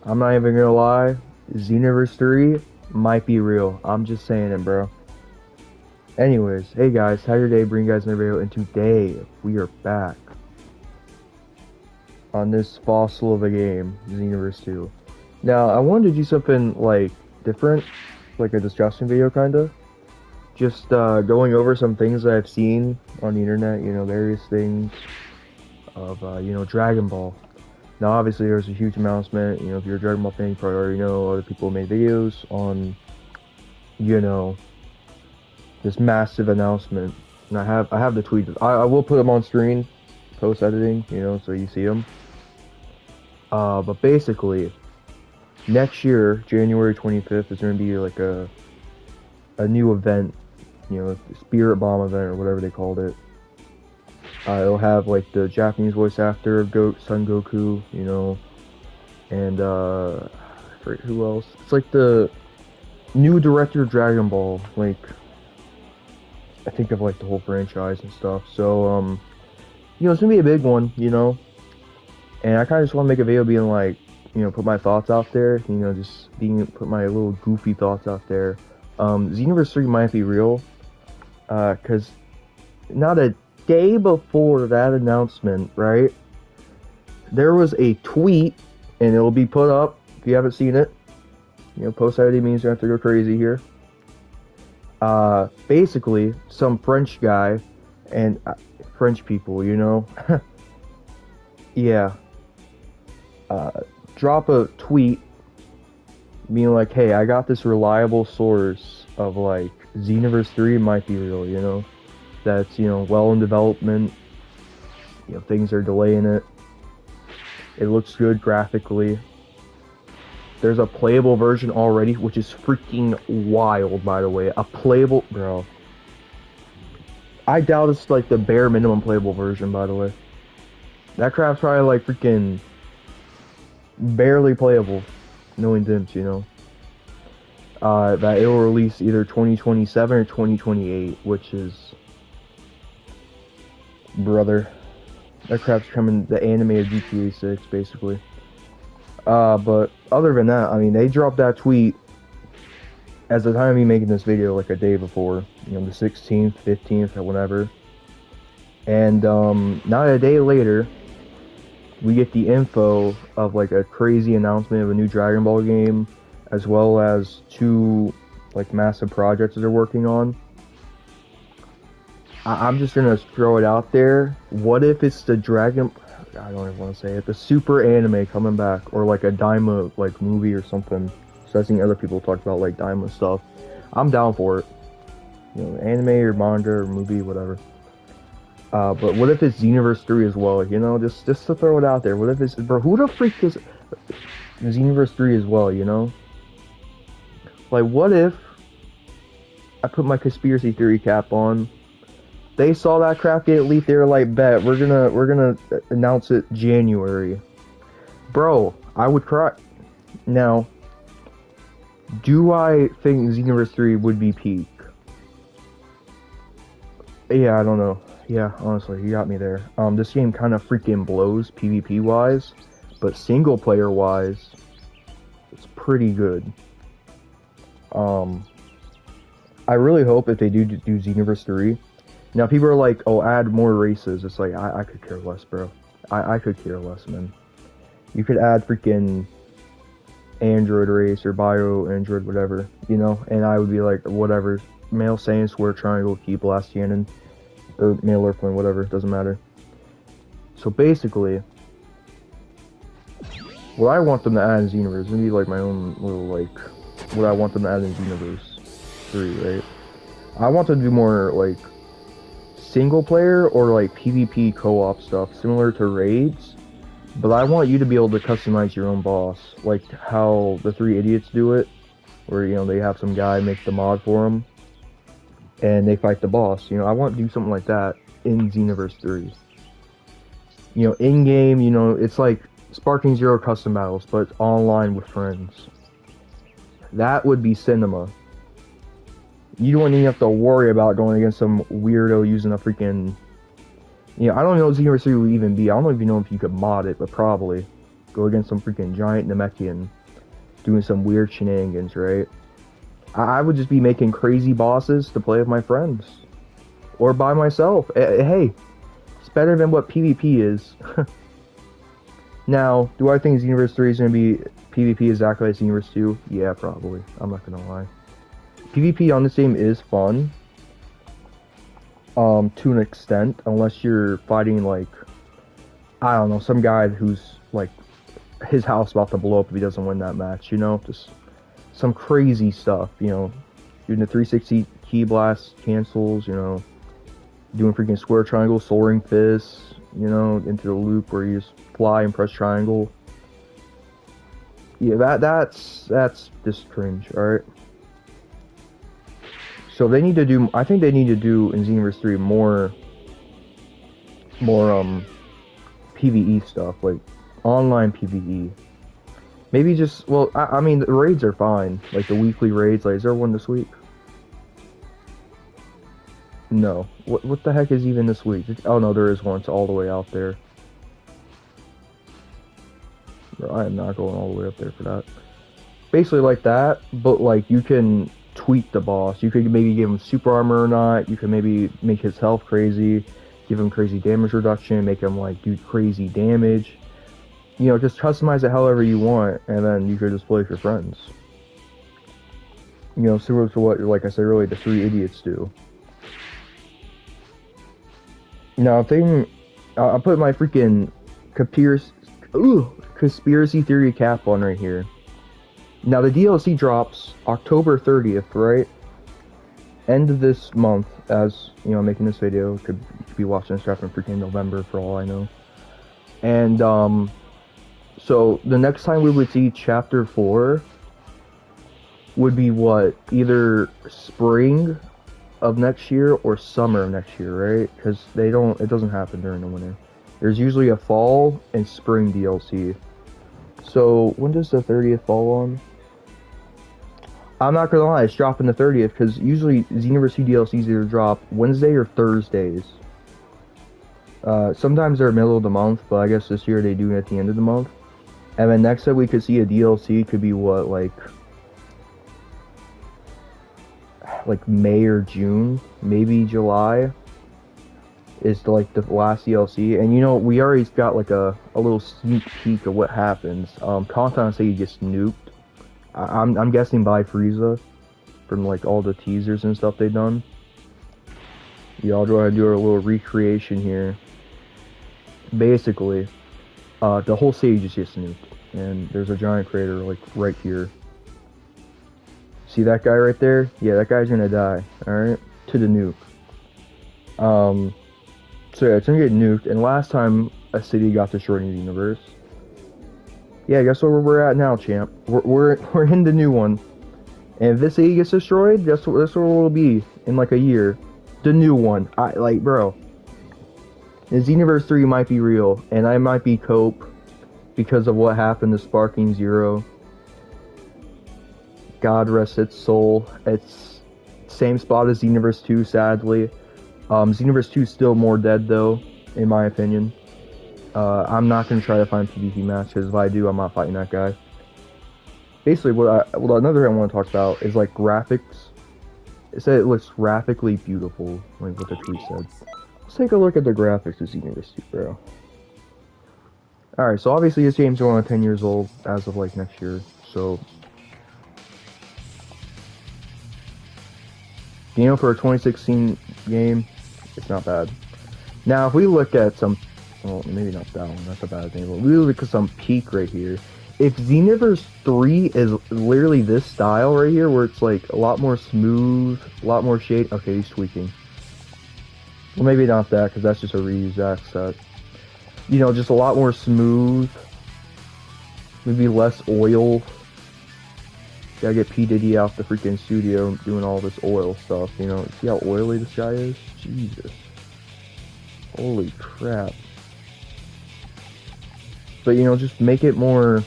I'm not even gonna lie. Xenoverse 3 might be real. I'm just saying it, bro. Anyways, hey guys, how your day? Bring you guys another video, and today we are back on this fossil of a game, Xenoverse 2. Now, I wanted to do something like different, like a discussion video, kinda. Just going over some things that I've seen on the internet. Various things of Dragon Ball. Now, obviously, there's a huge announcement. If you're a Dragon Ball fan, you probably already know other people made videos on, this massive announcement. And I have the tweets. I will put them on screen, post editing, so you see them. But basically, next year, January 25th, is going to be like a new event, Spirit Bomb event or whatever they called it. It'll have like the Japanese voice actor of Son Goku, and I forget who else. It's like the new director of Dragon Ball, like I think of like the whole franchise and stuff. So it's gonna be a big one, and I kind of just want to make a video being like, put my thoughts out there, put my little goofy thoughts out there. Xenoverse 3 might be real, because not a day before that announcement, right, there was a tweet, and it'll be put up if you haven't seen it. Post ID means you have to go crazy here. Basically, some French guy, and French people, yeah, drop a tweet being like, hey, I got this reliable source of like Xenoverse 3 might be real, that's, well in development, things are delaying it, it looks good graphically, there's a playable version already, which is freaking wild, by the way. A playable, bro, I doubt it's like the bare minimum playable version, by the way. That crap's probably like freaking barely playable, knowing Dimps, that it will release either 2027 or 2028, which is, brother, that crap's coming, the animated GTA 6, basically. But other than that, I mean, they dropped that tweet as the time of me making this video, like a day before, the 16th, 15th, or whatever. And not a day later, we get the info of like a crazy announcement of a new Dragon Ball game, as well as two like massive projects that they're working on. I'm just gonna throw it out there. What if it's the I don't even want to say it, the super anime coming back, or like a Daima like movie or something. So I've seen other people talk about like Daima stuff. I'm down for it. Anime or manga or movie, whatever. But what if it's Xenoverse 3 as well? Just to throw it out there. What if it's, bro? Who the freak is Xenoverse 3 as well? Like, what if I put my conspiracy theory cap on? They saw that crap get leaked. They were like, "Bet we're gonna announce it January." Bro, I would cry. Now, do I think Xenoverse 3 would be peak? Yeah, I don't know. Yeah, honestly, you got me there. This game kind of freaking blows PvP wise, but single player wise, it's pretty good. I really hope if they do Xenoverse 3. Now, people are like, oh, add more races. It's like, I could care less, bro. I could care less, man. You could add freaking Android race or Bio Android, whatever, and I would be like, whatever. Male Saiyan, Square Triangle, Key, Blast Cannon, or Male Earthling, whatever, doesn't matter. So basically, what I want them to add in Xenoverse is gonna be like my own little, like, what I want them to add in Xenoverse 3, right? I want them to do more, like, single player or like PvP co-op stuff similar to raids, but I want you to be able to customize your own boss, like how the Three Idiots do it, where they have some guy make the mod for them and they fight the boss. I want to do something like that in Xenoverse 3. In game, it's like Sparking Zero custom battles, but online with friends. That would be cinema. You don't even have to worry about going against some weirdo using a freaking... I don't know what Xenoverse 3 would even be. I don't even know if you could mod it, but probably. go against some freaking giant Namekian, doing some weird shenanigans, right? I would just be making crazy bosses to play with my friends. Or by myself. Hey, it's better than what PvP is. Now, do I think Xenoverse 3 is going to be PvP exactly like Xenoverse 2? Yeah, probably. I'm not going to lie. PvP on this game is fun. To an extent. Unless you're fighting, like, I don't know, some guy who's, like, his house about to blow up if he doesn't win that match, you know? Just some crazy stuff, you know? Doing the 360 key blast cancels, you know? Doing freaking square triangle, soaring fists, you know, into the loop where you just fly and press triangle. Yeah, that's just cringe, alright? So they need to do, I think they need to do in Xenoverse 3 more PvE stuff, like online PvE. Maybe just, well, I mean, the raids are fine, like the weekly raids. Like, is there one this week? No. What the heck is even this week? Oh no, there is one. It's all the way out there. Bro, I am not going all the way up there for that. Basically like that, but like you can tweak the boss. You could maybe give him super armor or not. You can maybe make his health crazy, give him crazy damage reduction, make him like do crazy damage. You know, just customize it however you want, and then you could just play with your friends. You know, similar to what, like I said earlier, the 3 idiots do. Now, I'll put my freaking conspiracy theory cap on right here. Now, the DLC drops October 30th, right? End of this month, as, you know, making this video. You could be watching this after freaking November, for all I know. And, so, the next time we would see Chapter 4 would be what? Either spring of next year or summer of next year, right? Because it doesn't happen during the winter. There's usually a fall and spring DLC. So when does the 30th fall on? I'm not gonna lie, it's dropping the 30th because usually Xenoverse 2 DLCs either drop Wednesday or Thursdays. Sometimes they're middle of the month, but I guess this year they do it at the end of the month. And then next time we could see a DLC could be what, like May or June, maybe July is like the last DLC. And you know, we already got like a little sneak peek of what happens. Content say he gets nuked. I'm guessing by Frieza from like all the teasers and stuff they've done. Y'all go ahead and do a little recreation here. Basically, the whole stage just gets nuked, and there's a giant crater like right here. See that guy right there? Yeah, that guy's gonna die. Alright? To the nuke. So yeah, it's gonna get nuked. And last time a city got destroyed in the universe. Yeah, guess where we're at now, champ? We're in the new one. And if this city gets destroyed, that's where we'll be in like a year. The new one. Bro. The Xenoverse 3 might be real, and I might be Cope because of what happened to Sparking Zero. God rest its soul. It's same spot as Xenoverse 2, sadly. Xenoverse 2 is still more dead, though, in my opinion. I'm not going to try to find PvP match, because if I do, I'm not fighting that guy. Basically, another thing I want to talk about is, like, graphics. It said it looks graphically beautiful, like what the tweet said. Let's take a look at the graphics of Xenoverse 2, bro. Alright, so obviously this game's only 10 years old as of, like, next year, so... You know, for a 2016 game, it's not bad. Now, if we look at some... Well, maybe not that one, that's a bad thing, but we look at some peak right here. If Xenoverse 3 is literally this style right here, where it's like a lot more smooth, a lot more shade... Okay, he's tweaking. Well, maybe not that, because that's just a reused asset. You know, just a lot more smooth. Maybe less oil. Gotta get P. Diddy out the freaking studio doing all this oil stuff, you know. See how oily this guy is? Jesus. Holy crap. But, you know, just make it more...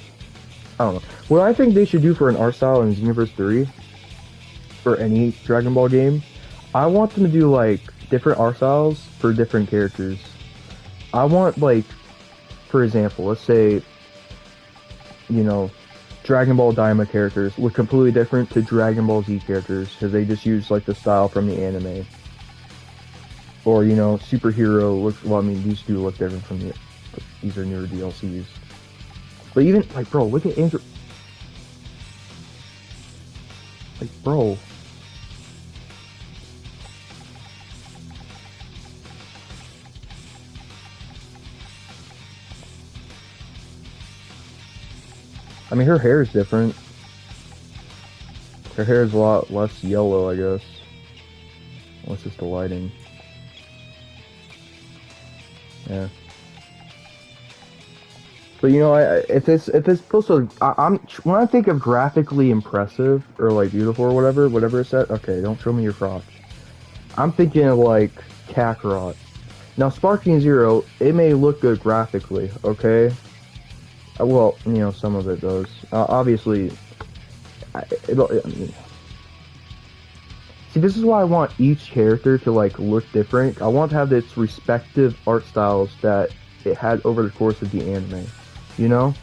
I don't know. What I think they should do for an art style in Xenoverse 3, for any Dragon Ball game, I want them to do, like, different art styles for different characters. I want, like, for example, let's say you know, Dragon Ball Daima characters look completely different to Dragon Ball Z characters because they just use like the style from the anime. Or you know, superhero looks. Well, I mean, these do look different from the. These are newer DLCs. But even like, bro, look at Andrew. Like, bro. I mean, her hair is different. Her hair is a lot less yellow, I guess. Unless it's the lighting. Yeah. But you know, if it's supposed to, I'm when I think of graphically impressive or like beautiful or whatever it's at. Okay, don't show me your crotch. I'm thinking of like Kakarot. Now, Sparking Zero, it may look good graphically, okay? Well, you know, some of it does. Obviously, I mean, see, this is why I want each character to like look different. I want to have its respective art styles that it had over the course of the anime. You know,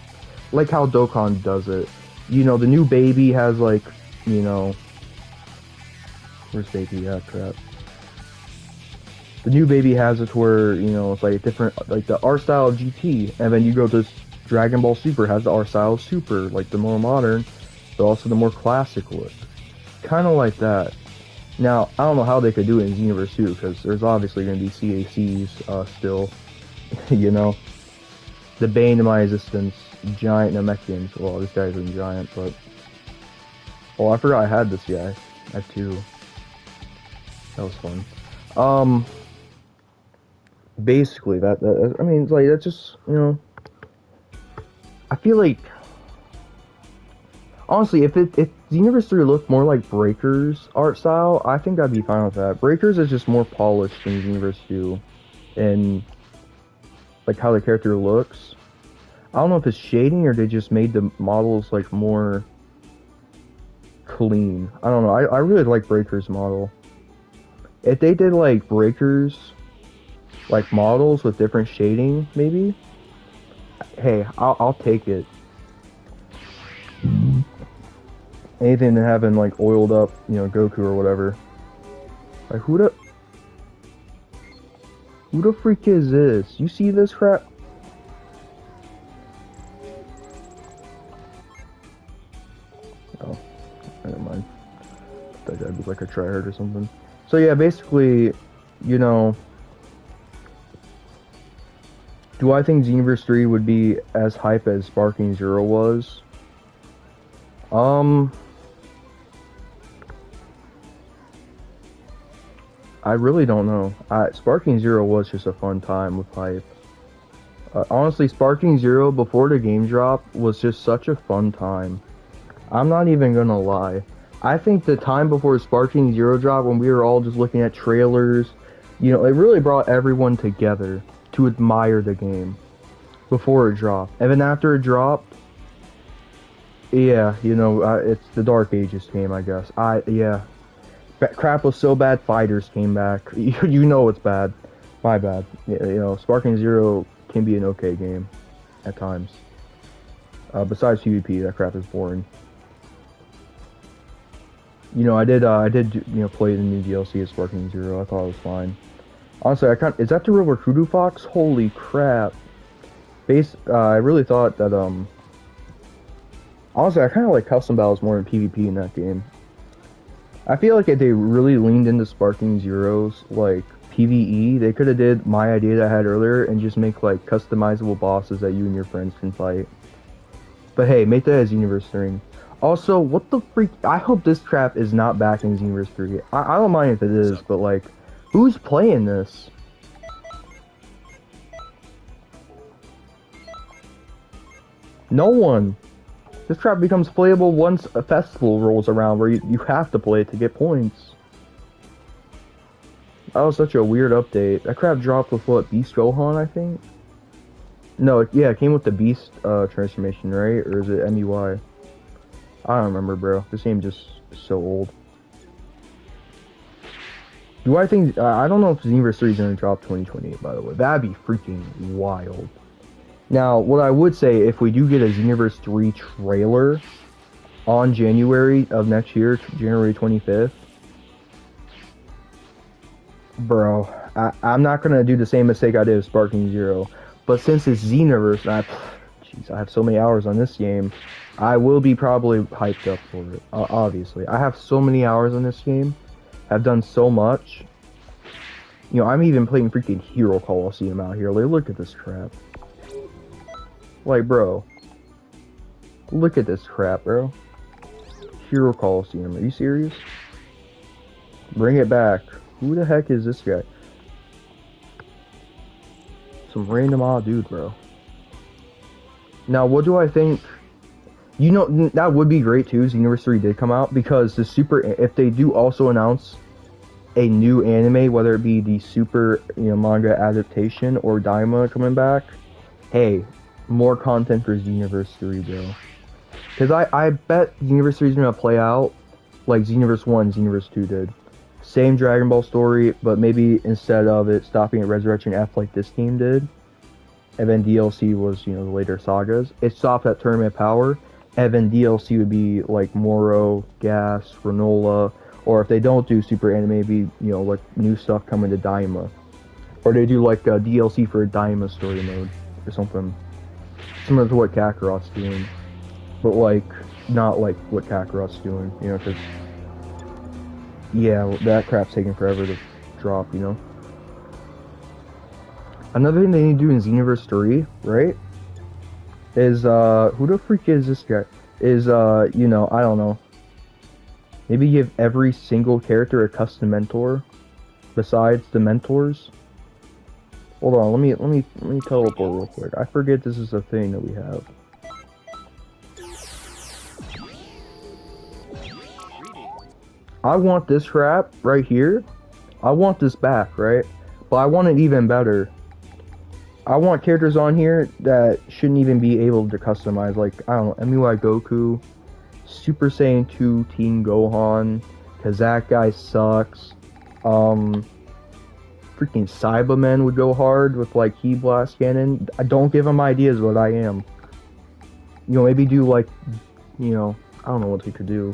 like how Dokkan does it. You know, the new baby has like, you know, where's baby? Yeah, crap. The new baby has it where, you know, it's like a different, like the art style of GT, and then you go to Dragon Ball Super has the art style of Super, like the more modern, but also the more classic look. Kind of like that. Now, I don't know how they could do it in Xenoverse 2, because there's obviously going to be CACs still, you know. The bane of my existence, giant Namekians. Well, this guy isn't giant, but... Oh, I forgot I had this guy. I had two. That was fun. Basically, that I mean, like, that's just, you know... I feel like... Honestly, if Xenoverse 3 looked more like Breaker's art style, I think I'd be fine with that. Breaker's is just more polished than Xenoverse 2. And... like, how the character looks. I don't know if it's shading or they just made the models, like, more... clean. I don't know. I really like Breaker's model. If they did, like, Breaker's... like, models with different shading, maybe? Hey, I'll take it. Anything than having like oiled up, you know, Goku or whatever. Like who the freak is this? You see this crap? Oh, never mind. That guy was like a tryhard or something. So yeah, basically, you know, do I think Xenoverse 3 would be as hype as Sparking Zero was? I really don't know. Sparking Zero was just a fun time with hype. Honestly, Sparking Zero before the game drop was just such a fun time. I'm not even gonna lie. I think the time before Sparking Zero drop, when we were all just looking at trailers, you know, it really brought everyone together to admire the game before it dropped. And then after it dropped, yeah, you know, it's the Dark Ages came, I guess. Yeah. Crap was so bad, Fighters came back. You know it's bad. My bad. You know, Sparking Zero can be an okay game at times. Besides PvP, that crap is boring. You know, I did, you know, play the new DLC of Sparking Zero. I thought it was fine. Honestly, is that the real Recruiter Fox? Holy crap. I really thought that, honestly, I kind of like custom battles more than PvP in that game. I feel like if they really leaned into Sparking Zero's, like, PvE, they could have did my idea that I had earlier and just make, like, customizable bosses that you and your friends can fight. But hey, make that as Xenoverse 3. Also, what the freak? I hope this crap is not back in Xenoverse 3. I don't mind if it is, but, like, who's playing this? No one. This crap becomes playable once a festival rolls around where you have to play it to get points. That was such a weird update. That crap dropped with what, Beast Gohan, I think? No, yeah, it came with the Beast transformation, right? Or is it MEY? I don't remember, bro. This game just is so old. Do I think... I don't know if Xenoverse 3 is going to drop 2028, by the way. That'd be freaking wild. Now, what I would say, if we do get a Xenoverse 3 trailer on January of next year, January 25th, bro, I'm not gonna do the same mistake I did with Sparking Zero. But since it's Xenoverse, jeez, I have so many hours on this game, I will be probably hyped up for it. Obviously, I have so many hours on this game. I've done so much. You know, I'm even playing freaking Hero Coliseum out here. Like, look at this crap. Like, bro. Look at this crap, bro. Hero Coliseum. Are you serious? Bring it back. Who the heck is this guy? Some random odd dude, bro. Now, what do I think? You know, that would be great too. Xenoverse 3 did come out because the if they do also announce a new anime, whether it be the Super, manga adaptation or Daima coming back, hey, more content for Xenoverse 3, bro. Because I bet Xenoverse 3 is going to play out like Xenoverse 1, Xenoverse 2 did. Same Dragon Ball story, but maybe instead of it stopping at Resurrection F like this game did, and then DLC was, the later sagas, it stopped at Tournament Power, and then DLC would be like Moro, Gas, Granola, or if they don't do Super Anime, maybe, like new stuff coming to Daima. Or they do like a DLC for a Daima story mode, or something. Similar to what Kakarot's doing. But like, not like what Kakarot's doing, because, yeah, that crap's taking forever to drop, Another thing they need to do in Xenoverse 3, right, is, who the freak is this guy? Is, I don't know. Maybe give every single character a custom mentor, besides the mentors. Hold on, let me teleport real quick. I forget this is a thing that we have. I want this crap right here. I want this back, right? But I want it even better. I want characters on here that shouldn't even be able to customize. Like, I don't know, MUI Goku, Super Saiyan 2 Teen Gohan, cause that guy sucks. Freaking Cybermen would go hard with like Key Blast Cannon. I don't give them ideas what I am. Maybe do like, I don't know what they could do.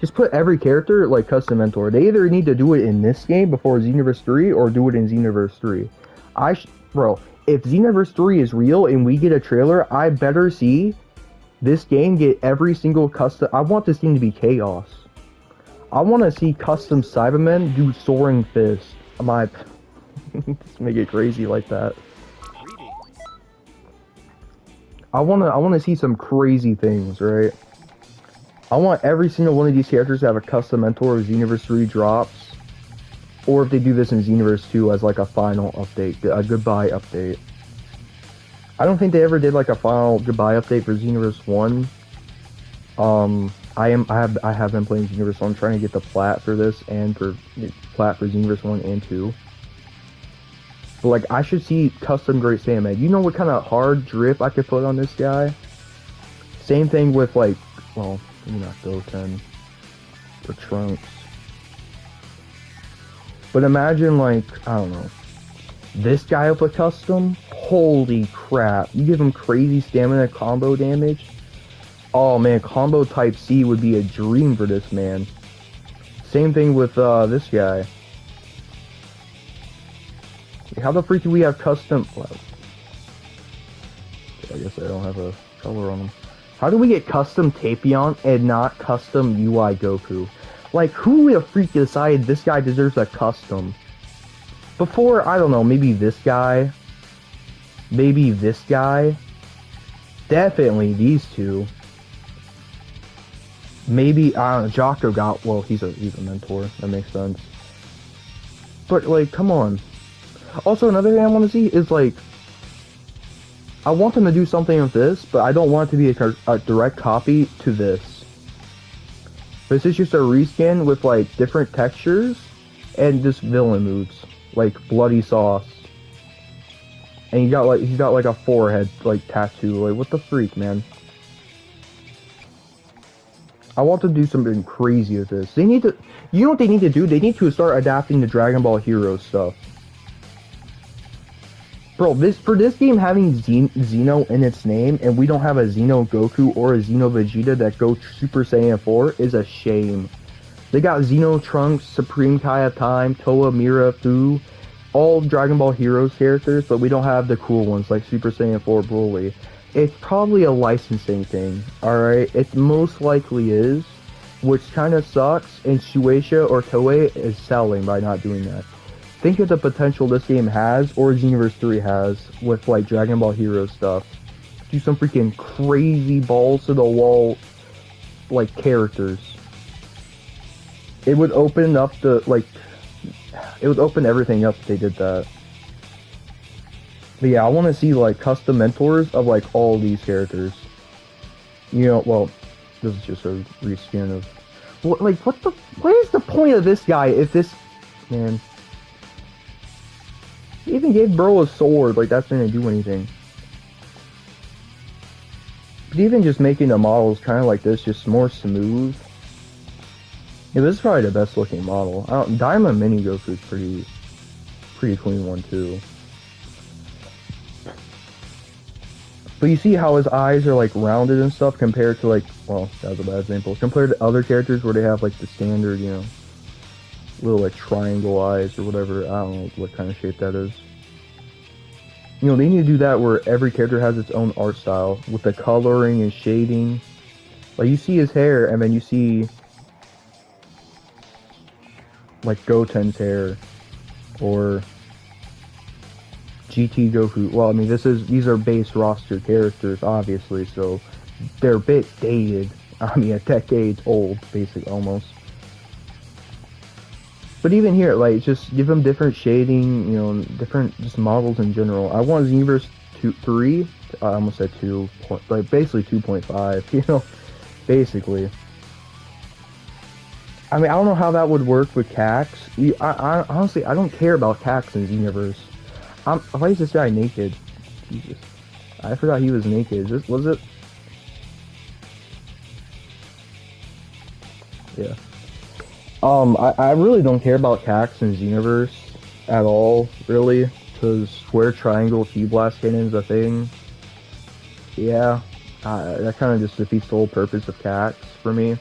Just put every character like custom mentor. They either need to do it in this game before Xenoverse 3 or do it in Xenoverse 3. Bro, if Xenoverse 3 is real and we get a trailer, I better see this game get every single custom. I want this game to be chaos. I want to see custom Cybermen do Soaring Fist. Just make it crazy like that. I want to see some crazy things, right? I want every single one of these characters to have a custom mentor if Xenoverse 3 drops. Or if they do this in Xenoverse 2 as like a final update, a goodbye update. I don't think they ever did like a final goodbye update for Xenoverse 1. I have been playing Xenoverse 1, trying to get the plat for this and for plat for Xenoverse 1 and 2. But like, I should see custom Great Saiyaman. You know what kind of hard drip I could put on this guy? Same thing with like, well, maybe not Goten or Trunks. But imagine like, I don't know, this guy with a custom? Holy crap. You give him crazy stamina combo damage? Oh man, combo type C would be a dream for this man. Same thing with this guy. How the freak do we have custom? Well, I guess I don't have a color on him. How do we get custom Tapion and not custom UI Goku? Like, who the freak decided this guy deserves a custom? Before, I don't know, maybe this guy. Maybe this guy. Definitely these two. Maybe, I don't know, Jocko got, well, he's a mentor. That makes sense. But, like, come on. Also, another thing I want to see is, like, I want them to do something with this, but I don't want it to be a direct copy to this. This is just a reskin with, like, different textures and just villain moves. Like, bloody sauce. And he's got, like, a forehead, like, tattoo. Like, what the freak, man? I want to do something crazy with this. They need to, you know what they need to do? They need to start adapting the Dragon Ball Heroes stuff. Bro, for this game having Xeno in its name, and we don't have a Xeno Goku or a Xeno Vegeta that go Super Saiyan 4 is a shame. They got Xeno Trunks, Supreme Kai of Time, Toa, Mira, Fu, all Dragon Ball Heroes characters, but we don't have the cool ones like Super Saiyan 4 Broly. It's probably a licensing thing, alright? It most likely is, which kind of sucks, and Shueisha or Toei is selling by not doing that. Think of the potential this game has, or Xenoverse 3 has, with like Dragon Ball Heroes stuff. Do some freaking crazy balls to the wall, like, characters. It would open up the, like, it would open everything up if they did that. But yeah, I want to see, like, custom mentors of, like, all these characters. You know, well, this is just a reskin of... Like, what is the point of this guy if this... Man... He even gave bro a sword, like, that's not gonna do anything. But even just making the models kind of like this, just more smooth. Yeah, this is probably the best looking model. Diamond Mini Goku is pretty clean one too. But you see how his eyes are like rounded and stuff compared to like, well, that was a bad example. Compared to other characters where they have like the standard, you know, little like triangle eyes or whatever. I don't know what kind of shape that is. You know, they need to do that where every character has its own art style with the coloring and shading. Like you see his hair and then you see like Goten's hair or GT Goku. Well, I mean, these are base roster characters, obviously, so they're a bit dated. I mean, a decade old, basically, almost. But even here, like, just give them different shading, you know, different just models in general. I want Xenoverse 3. I almost said 2, like basically 2.5. You know, basically. I mean, I don't know how that would work with Cax. I honestly, I don't care about Cax in Xenoverse. Why is this guy naked? Jesus. I forgot he was naked. Was it? Yeah. I really don't care about Cax in Xenoverse at all, really, because square triangle T-Blast cannon's a thing. Yeah. That kind of just defeats the whole purpose of Cax for me.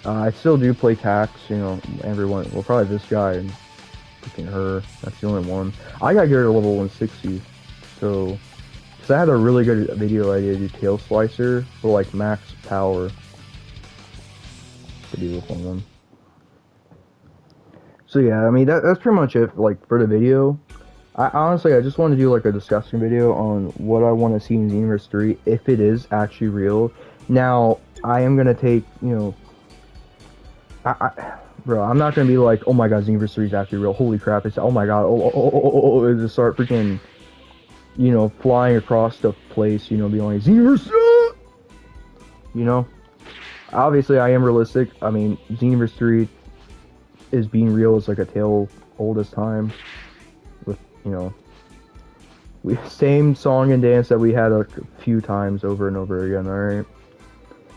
I still do play Cax, you know, everyone, well, probably this guy and freaking her. That's the only one. I got geared to level 160, so, because I had a really good video idea to do Tail Slicer for, like, max power. To do this one. So yeah, I mean, that's pretty much it, like, for the video. Honestly, I just want to do, like, a discussion video on what I want to see in Xenoverse 3, if it is actually real. Now, I am going to take, you know, bro, I'm not gonna be like, oh my god, Xenoverse 3 is actually real. Holy crap! It's oh my god, just start freaking, you know, flying across the place, you know, being like Xenoverse, you know. Obviously, I am realistic. I mean, Xenoverse 3 is being real. It's like a tale old as time. With, you know, same song and dance that we had a few times over and over again. All right.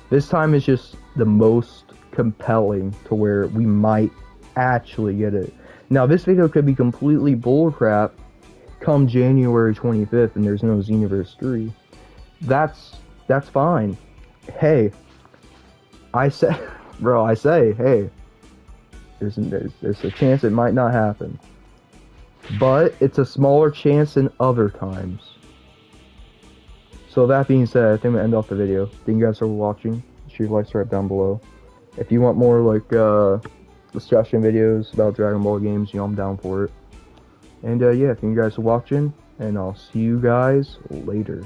This time is just the most compelling to where we might actually get it. Now, this video could be completely bullcrap come January 25th and there's no Xenoverse 3. That's fine. Hey, I say, hey, there's a chance it might not happen. But it's a smaller chance than other times. So that being said, I think I'm gonna end off the video. Thank you guys for watching. Shoot likes right down below. If you want more, like, discussion videos about Dragon Ball games, you know, I'm down for it. And, yeah, thank you guys for watching, and I'll see you guys later.